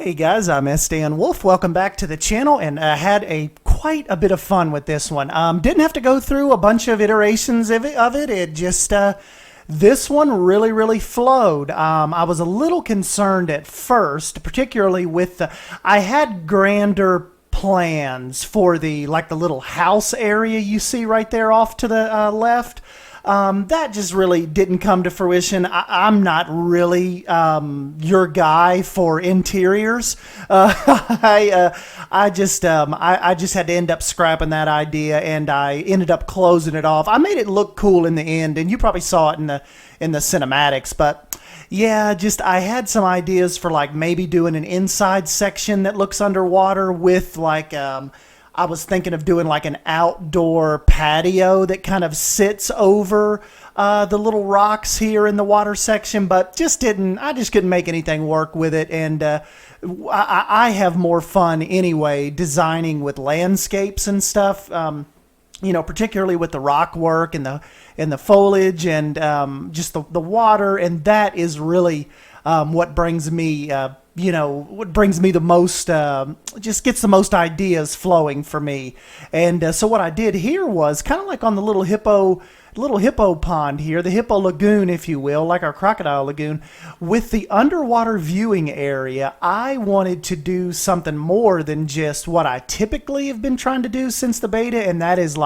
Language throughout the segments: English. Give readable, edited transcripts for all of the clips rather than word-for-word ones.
Hey guys, I'm Stan Wolf. Welcome back to the channel, and I had quite a bit of fun with this one. Didn't have to go through a bunch of iterations of it. It just this one really flowed. I was a little concerned at first, particularly with I had grander plans for the little house area you see right there off to the left. That just really didn't come to fruition. I'm not really your guy for interiors. I just had to end up scrapping that idea, and I ended up closing it off. I made it look cool in the end, and you probably saw it in the cinematics, but. Yeah, just I had some ideas for maybe doing an inside section that looks underwater with I was thinking of doing an outdoor patio that kind of sits over the little rocks here in the water section, but I just couldn't make anything work with it. And I have more fun anyway designing with landscapes and stuff. Particularly with the rock work and the foliage and just the water, and that is really what brings me the most, just gets the most ideas flowing for me. And so what I did here was kind of like on the little Hippo Pond here, the Hippo Lagoon, if you will, like our Crocodile Lagoon, with the underwater viewing area. I wanted to do something more than just what I typically have been trying to do since the beta, and that is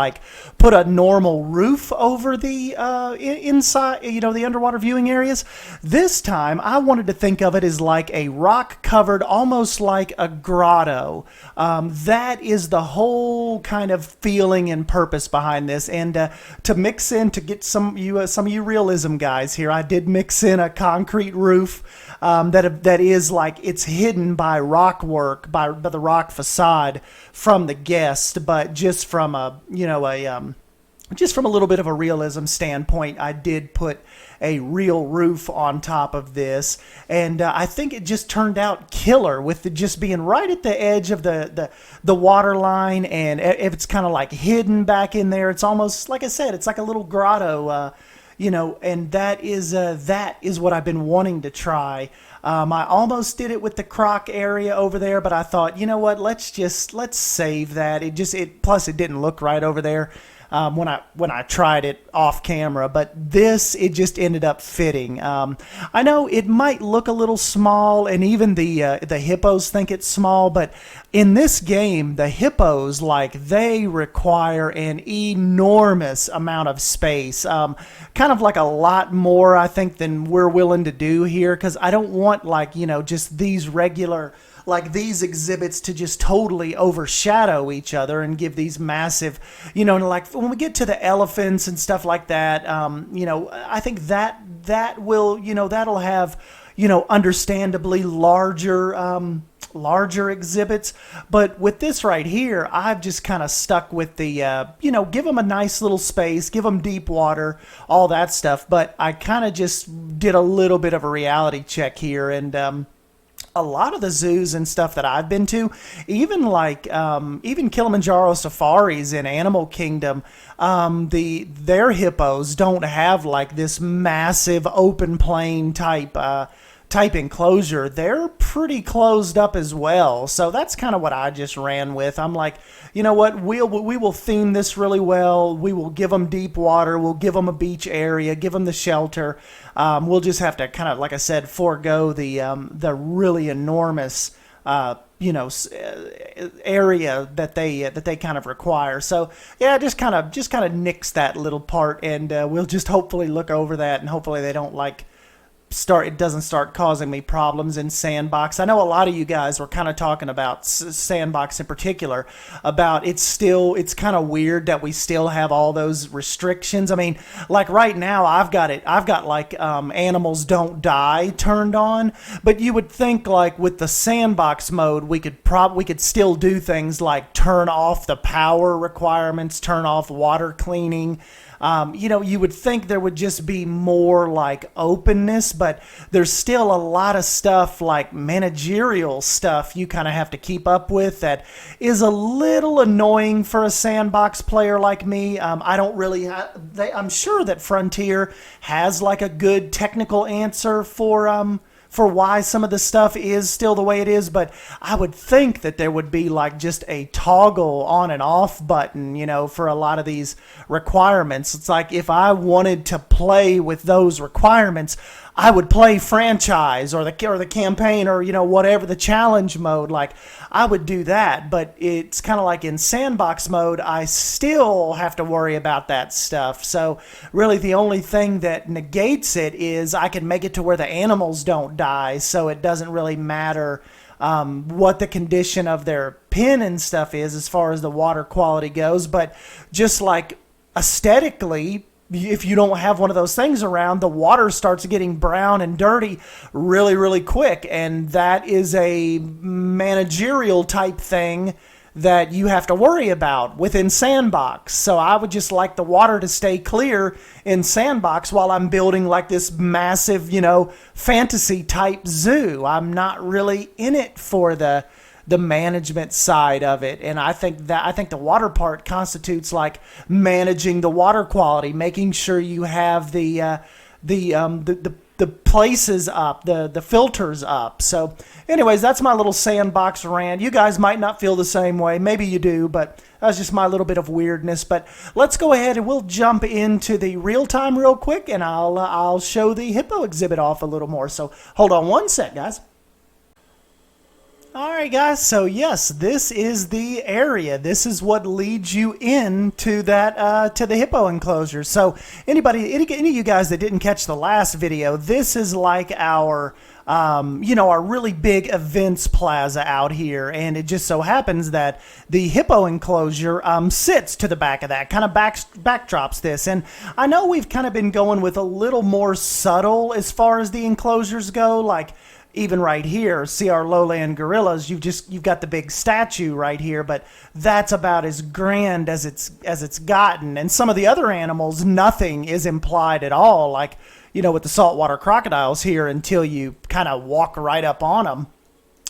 put a normal roof over the inside, the underwater viewing areas. This time, I wanted to think of it as like a rock covered, almost like a grotto. That is the whole kind of feeling and purpose behind this, and to mix to get some of you realism guys here, I did mix in a concrete roof that is it's hidden by rock work, by the rock facade from the guest, but just from a little bit of a realism standpoint, I did put a real roof on top of this, and I think it just turned out killer with it just being right at the edge of the water line, and if it's kind of hidden back in there, it's almost like I said, it's like a little grotto, and that is what I've been wanting to try. I almost did it with the croc area over there, but I thought, you know what, let's save that. Plus it didn't look right over there. When I tried it off camera, but it just ended up fitting. I know it might look a little small, and even the hippos think it's small, but in this game, the hippos, they require an enormous amount of space, kind of a lot more, I think, than we're willing to do here, because I don't want just these regular these exhibits to just totally overshadow each other and give these massive, when we get to the elephants and stuff like that, I think that will, that'll have, understandably larger exhibits. But with this right here, I've just kind of stuck with the, give them a nice little space, give them deep water, all that stuff. But I kind of just did a little bit of a reality check here, and, a lot of the zoos and stuff that I've been to, even even Kilimanjaro safaris in Animal Kingdom, their hippos don't have this massive open plain type enclosure. They're pretty closed up as well. So that's kind of what I just ran with. I'm like, you know what, we will theme this really well. We will give them deep water. We'll give them a beach area, give them the shelter. We'll just have to kind of, like I said, forego the really enormous area that they kind of require. So yeah, just kind of nix that little part, and we'll just hopefully look over that, and hopefully they don't it doesn't start causing me problems in Sandbox. I know a lot of you guys were kind of talking about Sandbox in particular, about it's kind of weird that we still have all those restrictions. I mean, right now I've got animals don't die turned on, but you would think with the Sandbox mode we could still do things like turn off the power requirements, turn off water cleaning. You would think there would just be more openness, but there's still a lot of stuff managerial stuff you kind of have to keep up with that is a little annoying for a Sandbox player like me. I don't really, I'm sure that Frontier has a good technical answer for for why some of the stuff is still the way it is, but I would think that there would be like just a toggle on and off button, for a lot of these requirements. It's like if I wanted to play with those requirements, I would play franchise or the campaign or whatever the challenge mode. Like I would do that, but it's kind of like in sandbox mode, I still have to worry about that stuff. So really, the only thing that negates it is I can make it to where the animals don't die, so it doesn't really matter what the condition of their pen and stuff is as far as the water quality goes. But just like aesthetically, if you don't have one of those things around, the water starts getting brown and dirty really, really quick. And that is a managerial type thing that you have to worry about within Sandbox. So I would just like the water to stay clear in Sandbox while I'm building like this massive, fantasy type zoo. I'm not really in it for the management side of it. And I think the water part constitutes like managing the water quality, making sure you have the places up, the filters up. So anyways, that's my little Sandbox rant. You guys might not feel the same way. Maybe you do, but that's just my little bit of weirdness. But let's go ahead and we'll jump into the real time real quick, and I'll show the hippo exhibit off a little more. So hold on one sec, guys. All right, guys, so yes, this is the area. This is what leads you into that to the hippo enclosure. So any of you guys that didn't catch the last video, this is like our our really big events plaza out here, and it just so happens that the hippo enclosure sits to the back of that, kind of backdrops this. And I know we've kind of been going with a little more subtle as far as the enclosures go, like even right here, see our lowland gorillas, you've got the big statue right here, but that's about as grand as it's gotten. And some of the other animals, nothing is implied at all, like with the saltwater crocodiles here, until you kind of walk right up on them.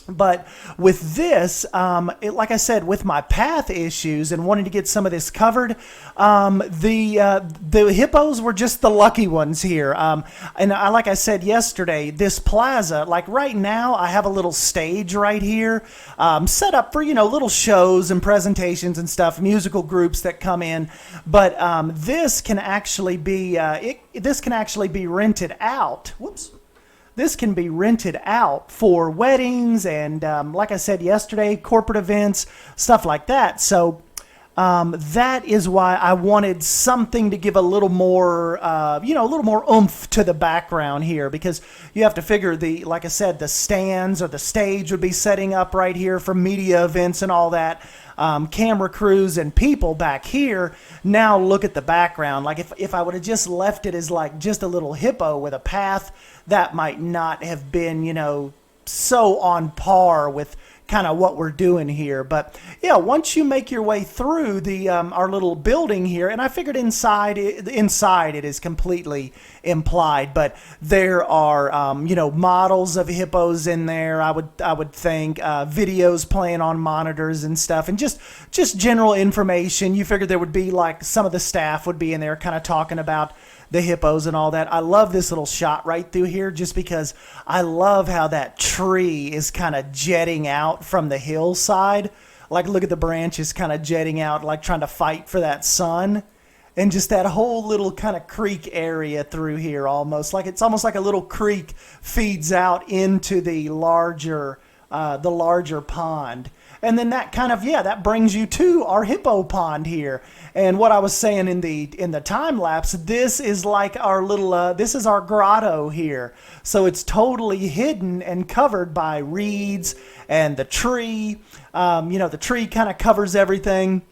But with this, like I said, with my path issues and wanting to get some of this covered, the hippos were just the lucky ones here. And like I said yesterday, this plaza, like right now, I have a little stage right here set up for, little shows and presentations and stuff, musical groups that come in. But this can actually be rented out. Whoops. This can be rented out for weddings and, like I said yesterday, corporate events, stuff like that. So that is why I wanted something to give a little more, a little more oomph to the background here, because you have to figure like I said, the stands or the stage would be setting up right here for media events and all that. Camera crews and people back here. Now look at the background. Like if I would have just left it as like just a little hippo with a path, that might not have been, so on par with kind of what we're doing here. But yeah, once you make your way through the our little building here, and I figured inside it is completely implied, but there are models of hippos in there. I would think videos playing on monitors and stuff, and just general information. You figured there would be like some of the staff would be in there kind of talking about the hippos and all that. I love this little shot right through here just because I love how that tree is kind of jetting out from the hillside. Like look at the branches kind of jetting out, like trying to fight for that sun. And just that whole little kind of creek area through here, almost like it's almost like a little creek feeds out into the larger pond. And then that kind of, that brings you to our hippo pond here. And what I was saying in the time lapse, this is like our little, this is our grotto here. So it's totally hidden and covered by reeds and the tree. The tree kind of covers everything,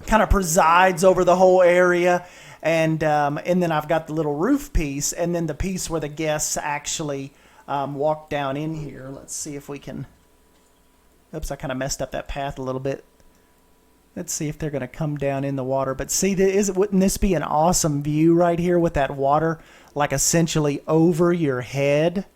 kind of presides over the whole area. And then I've got the little roof piece, and then the piece where the guests actually walk down in here. Let's see if we can. Oops, I kind of messed up that path a little bit. Let's see if they're going to come down in the water. But see, wouldn't this be an awesome view right here with that water, like essentially over your head?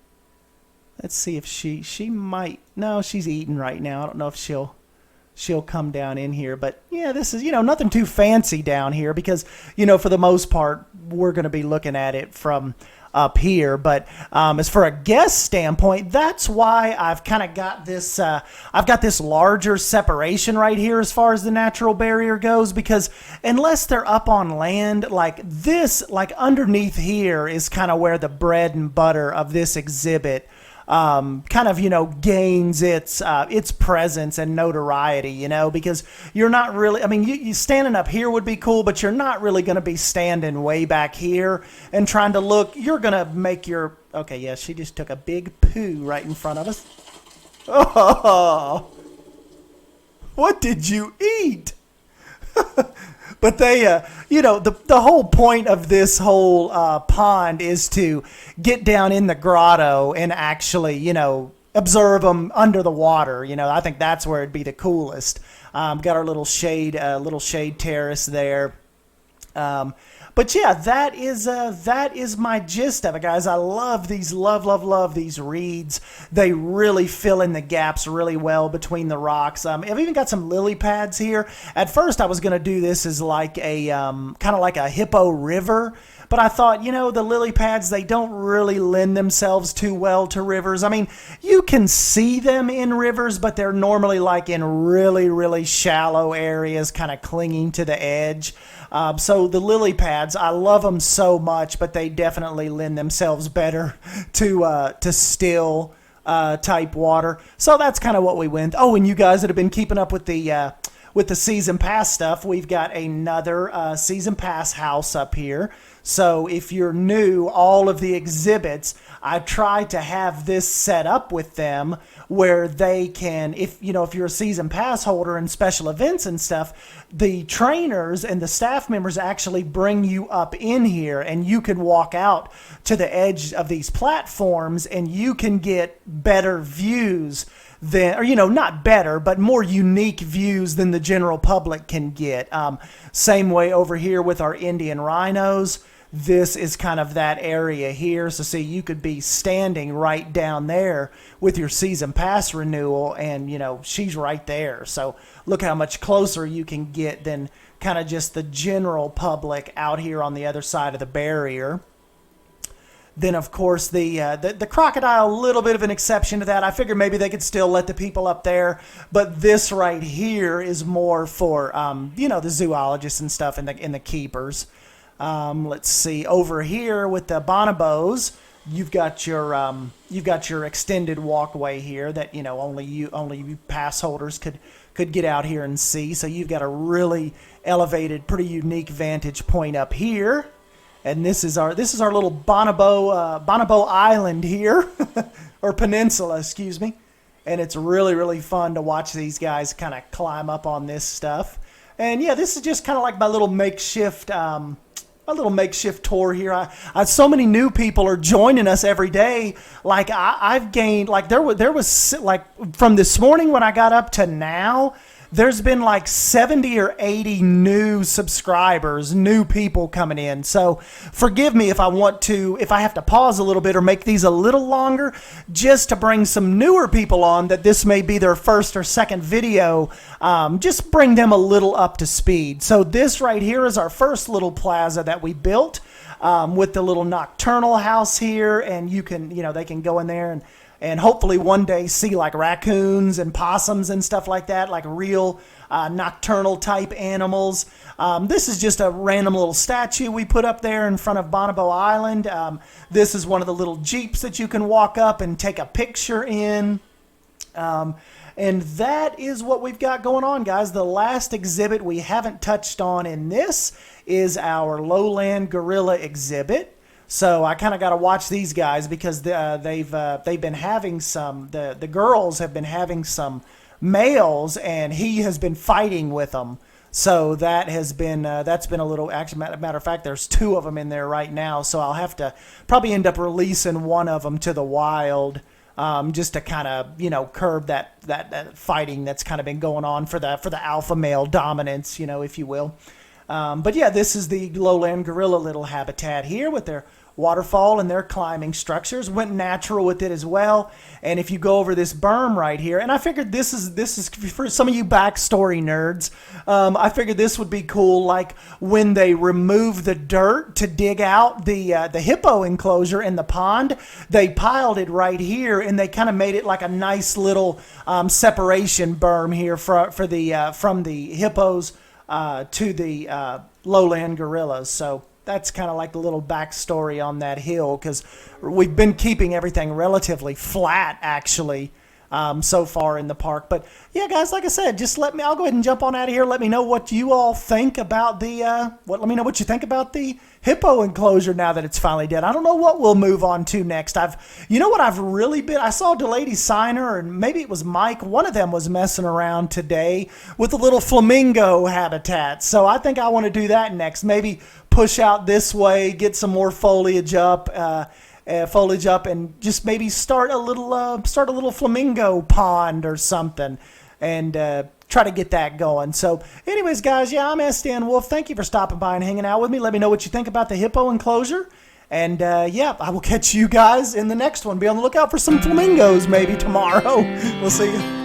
Let's see if she might. No, she's eating right now. I don't know if she'll come down in here. But yeah, this is, nothing too fancy down here because, for the most part, we're going to be looking at it from up here. But as for a guest standpoint, that's why I've kind of got this. I've got this larger separation right here as far as the natural barrier goes, because unless they're up on land like this, like underneath here is kind of where the bread and butter of this exhibit kind of, gains its presence and notoriety, because you're not really, I mean, you standing up here would be cool, but you're not really going to be standing way back here and trying to look. You're going to make your, okay, yeah, she just took a big poo right in front of us. Oh, what did you eat? But they, the whole point of this whole pond is to get down in the grotto and actually, observe them under the water. I think that's where it'd be the coolest. Got our little shade terrace there. But yeah, that is my gist of it, guys. I love these, love these reeds. They really fill in the gaps really well between the rocks. I've even got some lily pads here. At first, I was going to do this as like a kind of like a hippo river. But I thought, the lily pads, they don't really lend themselves too well to rivers. I mean, you can see them in rivers, but they're normally like in really, really shallow areas, kind of clinging to the edge. So the lily pads, I love them so much, but they definitely lend themselves better to still type water. So that's kind of what we went. Oh, and you guys that have been keeping up with the season pass stuff, we've got another season pass house up here. So if you're new, all of the exhibits, I try to have this set up with them where they can, if you're a season pass holder and special events and stuff, the trainers and the staff members actually bring you up in here and you can walk out to the edge of these platforms and you can get better views than, or not better, but more unique views than the general public can get. Same way over here with our Indian rhinos. This is kind of that area here. So see, you could be standing right down there with your season pass renewal and, she's right there. So look how much closer you can get than kind of just the general public out here on the other side of the barrier. Then, of course, the crocodile, a little bit of an exception to that. I figured maybe they could still let the people up there. But this right here is more for, the zoologists and stuff and the keepers. Let's see, over here with the bonobos, you've got your extended walkway here that only you pass holders could get out here and see. So you've got a really elevated, pretty unique vantage point up here, and this is our little bonobo island here, or peninsula, excuse me. And it's really, really fun to watch these guys kind of climb up on this stuff. And yeah, this is just kind of like my little makeshift. A little makeshift tour here. So many new people are joining us every day. Like I've gained, like there was like from this morning when I got up to now, there's been like 70 or 80 new subscribers, new people coming in. So forgive me if I have to pause a little bit or make these a little longer, just to bring some newer people on that this may be their first or second video. Just bring them a little up to speed. So this right here is our first little plaza that we built, with the little nocturnal house here, and you can, they can go in there and hopefully one day see like raccoons and possums and stuff like that, like real nocturnal type animals. This is just a random little statue we put up there in front of Bonobo Island. This is one of the little Jeeps that you can walk up and take a picture in. And that is what we've got going on, guys. The last exhibit we haven't touched on in this is our lowland gorilla exhibit. So I kind of got to watch these guys because they've been having some, the girls have been having some males, and he has been fighting with them. So that has been that's been a little, actually, matter of fact, there's two of them in there right now. So I'll have to probably end up releasing one of them to the wild, just to kind of curb that fighting that's kind of been going on for the alpha male dominance, if you will. But yeah, this is the lowland gorilla little habitat here with their waterfall and their climbing structures. Went natural with it as well. And if you go over this berm right here, and I figured this is for some of you backstory nerds. I figured this would be cool, like when they remove the dirt to dig out the hippo enclosure in the pond. They piled it right here, and they kind of made it like a nice little separation berm here for the from the hippos to the lowland gorillas. So that's kind of like the little backstory on that hill, because we've been keeping everything relatively flat, actually, so far in the park. But yeah, guys, like I said, just I'll go ahead and jump on out of here. Let me know what you all think about let me know what you think about the hippo enclosure now that it's finally dead. I don't know what we'll move on to next. I saw Delaney Signer, and maybe it was Mike. One of them was messing around today with a little flamingo habitat. So I think I want to do that next. Maybe push out this way, get some more foliage up, and just maybe start a little flamingo pond or something, and try to get that going. So anyways, guys, yeah, I'm S.Dan Wolf. Thank you for stopping by and hanging out with me. Let me know what you think about the hippo enclosure. And yeah, I will catch you guys in the next one. Be on the lookout for some flamingos maybe tomorrow. We'll see you.